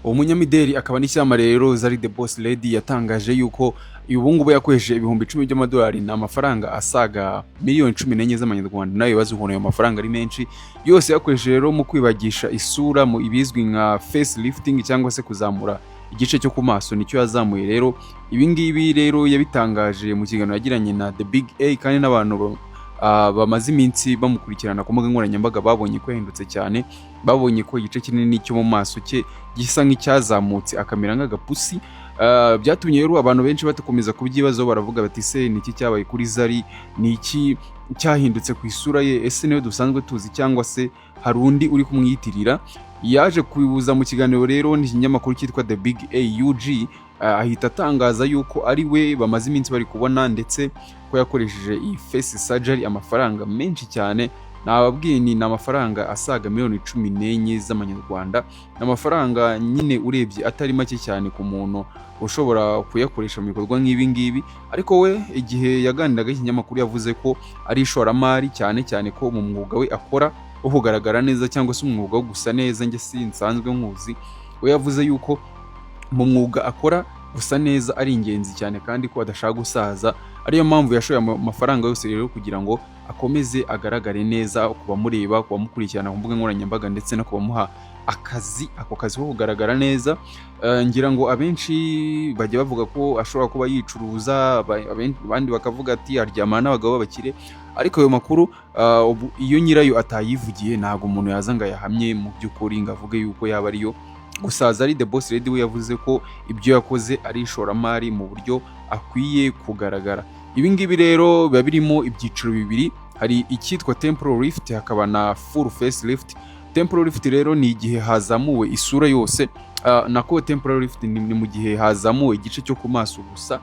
uwo munyamideli akaba n'icyamamare rero Zari the Boss Lady yatangaje yuko ubu ngubu yakoresheje ibihumbi 10 by'amadolari, ni amafaranga asaga miliyoni 14 z'amanyarwanda. nayo bibaza ukuntu ayo mafaranga ari menshi, yose yakoresheje rero mu kwibagisha isura mu ibizwi nka face lifting cyangwa se kuzamura igice cyo ku maso. Nicyo yazamuye rero, ibi ngibi rero yabitangaje mu kiganiro yagiranye na The Big A, kandi n'abantu bamaze iminsi bamukurikirana ku mbuga nkoranyambaga babonye ko yahindutse cyane, babonye ko igice kinini cyo mu maso cye gisa nk'icyazamutse akamera nk'agapusi. Byatumye rero abantu benshi batakomeza kubyibazaho, baravuga bati se ni iki cyabaye kuri Zari, ni iki cyahindutse ku isura ye, ese niyo dusanzwe tuzi cyangwa se hari undi uri kumwiyitirira? Yaje kubibuza mu kiganiro rero n'ikinyamakuru cyitwa The Big AUG, ahita atangaza yuko ari we bamaze iminsi bari kubona, ndetse ko yakoresheje iyi face surgery amafaranga menshi cyane. Nababwiye ni amafaranga asaga miliyoni 14 z'amanyarwanda. Ni amafaranga nyine urebye atari make cyane ku muntu ushobora kuyakoresha mu bikorwa nk'ibi ngibi, ariko we igihe yaganiraga ikinyamakuru yavuze ko ari ishoramari, cyane cyane ko mu mwuga we akora wo kugaragara neza cyangwa se umwuga wo gusa neza, njye sinsanzwe nkuzi. We yavuze yuko mu mwuga akora gusa neza ari ingenzi cyane, kandi ko adashaka gusaza, ariyo mpamvu yashoye amafaranga yose rero kugira ngo akomeze agaragare neza ku bamureba, ku bamukurikirana ku mbuga nkoranyambaga, ndetse no kubamuha ako kazi ko kugaragara neza. Ngira ngo abenshi bajya bavuga ko ashobora kuba yicuruza, abandi bakavuga ati aryamana n'abagabo b'abakire, ariko ayo makuru iyo nyirayo atayivugiye ntabwo umuntu yaza ngo ayahamye mu by'ukuri ngo avuge yuko yaba ariyo. Gusa Zari the Boss Lady we yavuze ko ibyo yakoze ari ishoramari mu buryo akwiye kugaragara. Ibi ngibi rero biba birimo ibyiciro bibiri, hari icyitwa temporal lift, hakaba na full face lift. Temporal lift rero ni igihe hazamuwe isura yose, nako temporal lift ni mu gihe hazamuwe igice cyo ku maso gusa,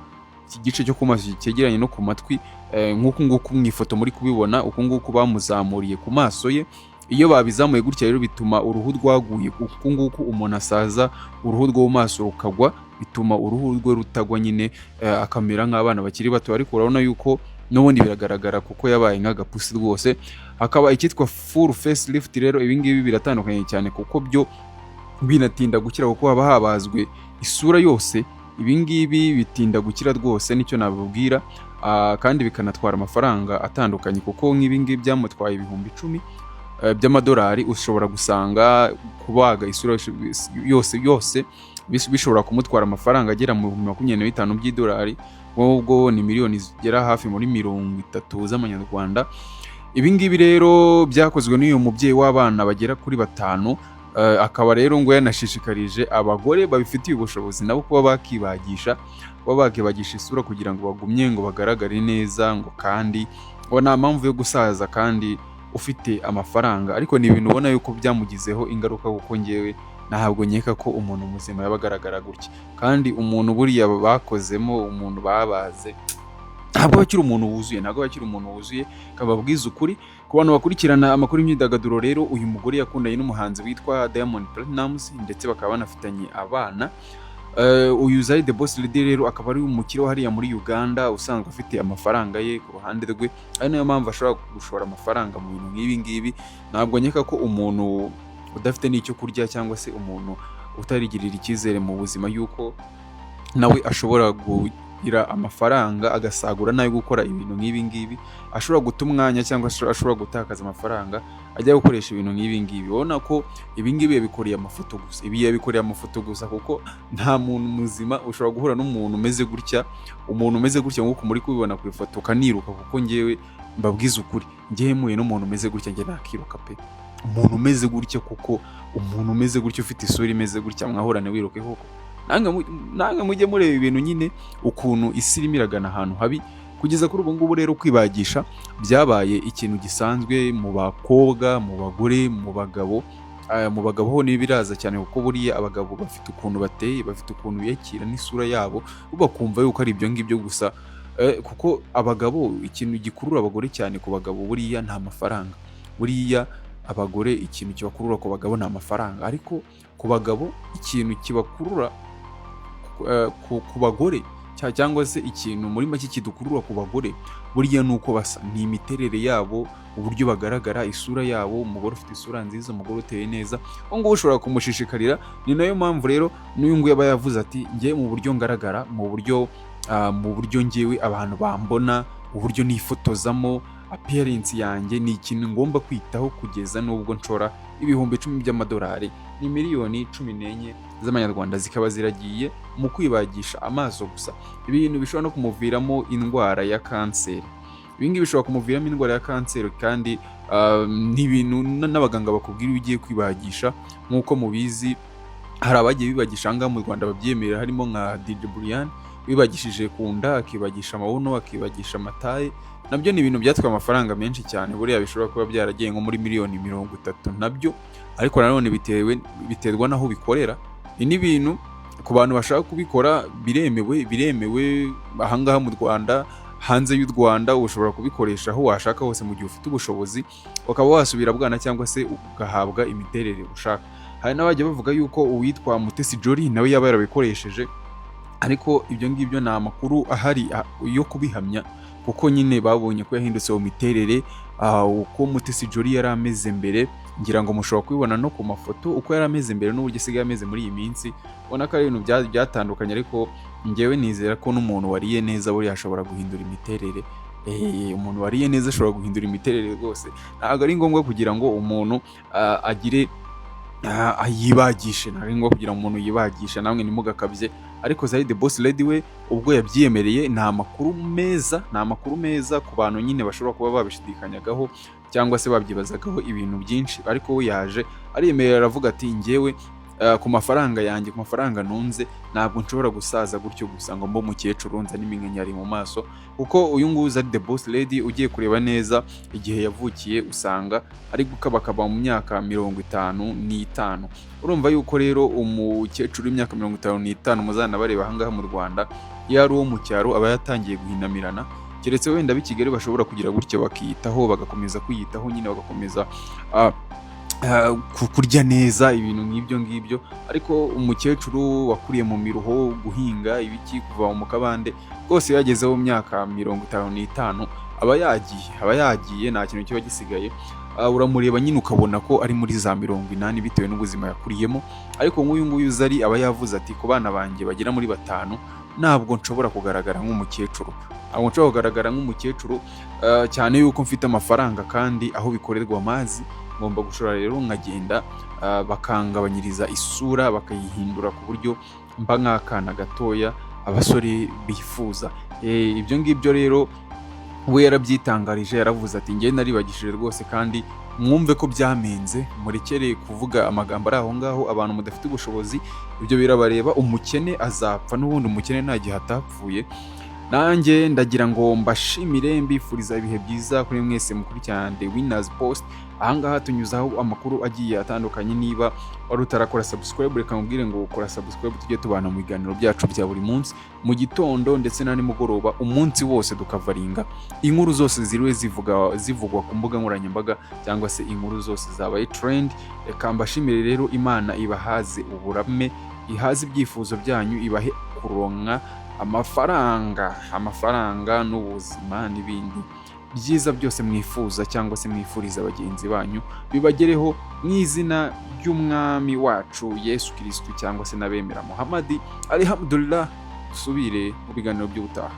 igice cyo ku maso cyegeranye no ku matwi, nk'uku nguku mu ifoto muri kubibona, uku nguku bamuzamuriye ku maso ye. Iyo babizamuye gutya rero bituma uruhu rwaguye, uku nguku umuntu asaza uruhu rwo mu maso rukagwa, bituma uruhu rwe rutagwa nyine, akamera nk'abana bakiri bato. Ariko urabona yuko n'ubundi biragaragara kuko yabaye nk'agapusi rwose. Hakaba icyitwa full face lift rero, ibi ngibi biratandukanye cyane kuko byo binatinda gukira, kuko haba habazwe isura yose. Ibi ngibi bitinda gukira rwose, nicyo nababwira, kandi bikanatwara amafaranga atandukanye, kuko nk'ibi ngibi byamutwaye ibihumbi 10 by'amadolari. Ushobora gusanga kubaga isura yose bishobora kumutwara amafaranga agera mu 25 by'idolari, ubwo ni miliyoni zigera hafi muri 30 z'amanyarwanda. Ibi ngibi rero byakozwe n'uyu mubyeyi w'abana bagera kuri 5, akaba rero ngo yanashishikarije abagore babifitiye ubushobozi nabo kuba bakibagisha isura kugira ngo bagumye ngo bagaragare neza, ngo kandi ngo nta mpamvu yo gusaza kandi ufite amafaranga. Ariko ni ibintu ubona yuko byamugizeho ingaruka, kuko ngewe ntabwo nkeka ko umuntu muzima yaba agaragara gutya, kandi umuntu buriya bakozemo, umuntu babaze, ntabwo bakiri umuntu wuzuye, kababwiza ukuri. Ku bantu bakurikirana amakuru y'imyidagaduro rero, uyu mugore yakundanye n'umuhanzi witwa Diamond Platnumz, ndetse bakaba banafitanye abana. Uyu Zari the Boss Lady rero akaba ari umukire hariya muri Uganda, usanzwe afite amafaranga ye ku ruhande rwe, ari nayo mpamvu ashobora gushora amafaranga mu bintu nk'ibi ngibi. Ntabwo nkeka ko umuntu udafite n'icyo kurya cyangwa se umuntu utarigirira icyizere mu buzima yuko nawe ashobora kugira amafaranga agasagura nayo gukora ibintu nk'ibi ngibi, ashobora guta umwanya cyangwa ashobora gutakaza amafaranga ajya gukoresha ibintu nk'ibi ngibi. Ubona ko ibi ngibi yabikoreye amafoto gusa, kuko nta muntu muzima ushobora guhura n'umuntu umeze gutya, nk'uko muri kubibona ku ifoto ukaniruka, kuko ngewe mbabwiza ukuri, ngewe muye n'umuntu umeze gutya nge nakiruka pe. Umuntu umeze gutya, kuko umuntu umeze gutya ufite isura imeze gutya mwahorane wiruke koko? Nanga mujye mureba ibintu nyine ukuntu isi irimo iragana ahantu habi. Kugeza kuri ubu ngubu rero kwibagisha byabaye ikintu gisanzwe mu bakobwa, mu bagore, mu bagabo. Mu bagabo ho biraza cyane, kuko buriya abagabo bafite ukuntu bateye, bafite ukuntu biyakira n'isura yabo, bakumva yuko ari ibyo ngibyo gusa. Kuko abagabo, ikintu gikurura abagore cyane ku bagabo buriya nta mafaranga. Buriya abagore ikintu kibakurura ku bagabo ni amafaranga, ariko ku bagabo ikintu kibakurura ku bagore cyangwa se ikintu muri make kidukurura ku bagore burya ni uko basa, ni imiterere yabo, uburyo bagaragara, isura yabo. Umugore ufite isura nziza, umugore uteye neza, uwo nguwo ushobora kumushishikarira. Ni nayo mpamvu rero n'uyu nguyu aba yavuze ati njye mu buryo ngaragara, mu buryo njyewe abantu bambona, uburyo nifotozamo, appearance yanjye ni ikintu ngomba kwitaho kugeza n'ubwo nshora ibihumbi 10 by'amadolari, ni miliyoni 14 z'amanyarwanda zikaba ziragiye mu kwibagisha amaso gusa. Ibintu bishobora no kumuviramo indwara ya kanseri. Ibi ngibi bishobora kumuviramo indwara ya kanseri kandi ni ibintu n'abaganga bakubwira iyo ugiye kwibagisha. Nk'uko mubizi hari abagiye bibagisha aha ngaha mu Rwanda babyemerera, harimo nka DJ Brian wibagishije ku nda, akibagisha amabuno, akibagisha amataye. Nabyo ni ibintu byatwaye amafaranga menshi cyane, buriya bishobora kuba byaragiye nko muri miliyoni 30 nabyo, ariko nanone biterwa n'aho bikorera. Ibi ni ibintu ku bantu bashaka kubikora biremewe aha ngaha mu Rwanda. Hanze y'u Rwanda ushobora kubikoresha aho washaka hose mu gihe ufite ubushobozi, ukaba wasubira bwana cyangwa se ugahabwa imiterere ushaka. Hari n'abajya bavuga yuko uwitwa Mutesi Jolly nawe yaba yarabikoresheje, ariko ibyo ngibyo ni amakuru ahari yo kubihamya, kuko nyine babonye ko yahindutse mu miterere. Uko Mutesi Jolly yari ameze mbere, ngira ngo mushobora kubibona no ku mafoto uko yari ameze mbere n'uburyo asigaye ameze muri iyi minsi. Ubona ko ari ibintu byatandukanye, ariko njyewe nizera ko n'umuntu wariye neza buriya ashobora guhindura imiterere. Umuntu wariye neza ashobora guhindura imiterere rwose. Ntabwo ari ngombwa kugira ngo umuntu yibagishe, ntabwo ari ngombwa kugira ngo umuntu yibagishe, namwe ntimugakabye. Ariko Zari the Boss Lady we ubwo yabyiyemereye, ni amakuru meza ku bantu nyine bashobora kuba babishidikanyagaho cyangwa se babyibazagaho ibintu byinshi. Ariko we yaje aremerera aravuga ati njyewe ku mafaranga yanjye, ku mafaranga nunze, ntabwo nshobora gusaza gutyo gusa ngo mbe umukecuru nza n'iminkanyari mu maso. Kuko uyu nguyu Zari the Boss Lady ugiye kureba neza igihe yavukiye usanga ari gukabakaba mu myaka 55. Urumva yuko rero umukecuru w'imyaka 55 muzana bareba aha ngaha mu Rwanda, iyo ari uwo mu cyaro aba yatangiye guhinamirana. Keretse wenda b'i Kigali bashobora kugira gutyo bakiyitaho, bagakomeza kwiyitaho nyine, bagakomeza kurya neza, ibintu nk'ibyo ngibyo. Ariko umukecuru wakuriye mu miruho, guhinga ibiki, kuva mu kabande rwose, yagezeho mu myaka 55 aba yagiye nta kintu kiba gisigaye. Uramureba nyine ukabona ko ari muri za 80 bitewe n'ubuzima yakuriyemo. Ariko nk'uyu nguyu Zari aba yavuze ati ku bana banjye bagera muri 5 ntabwo nshobora kugaragara nk'umukecuru, cyane yuko mfite amafaranga kandi aho bikorerwa amazi ngomba gushora rero nkagenda bakangabanyiriza isura, bakayihindura ku buryo mba nk'akana gatoya abasore bifuza. Ibyo ngibyo rero we yarabyitangarije, yaravuze ati njye naribagishije rwose, kandi mwumve ko byamenze, murekere kuvuga amagambo ari aho ngaho. Abantu mudafite ubushobozi ibyo birabareba, umukene azapfa n'ubundi, umukene nta gihe atapfuye. Nanjye ndagira ngo mbashimire, mbifuriza ibihe byiza kuri mwese mukurikirana The Winners Post. Aha ngaha tunyuzaho amakuru agiye atandukanye. Niba wari utarakora subscribe, reka nkubwire ngo ukora subscribe, tujye tubana mu biganiro byacu bya buri munsi, mu gitondo ndetse na nimugoroba, umunsi wose tukavaringa inkuru zose ziriwe zivugwa ku mbuga nkoranyambaga, cyangwa se inkuru zose zabaye trend. Reka mbashimire rero, Imana ibahaze uburame, ihaze ibyifuzo byanyu, ibahe kuronka amafaranga n'ubuzima n'ibindi byiza byose mwifuza cyangwa se mwifuriza bagenzi banyu, bibagereho mu izina ry'umwami wacu Yesu Kristo, cyangwa se n'abemera Muhammad. Alhamdulillah. Dusubire mu biganiro by'ubutaha.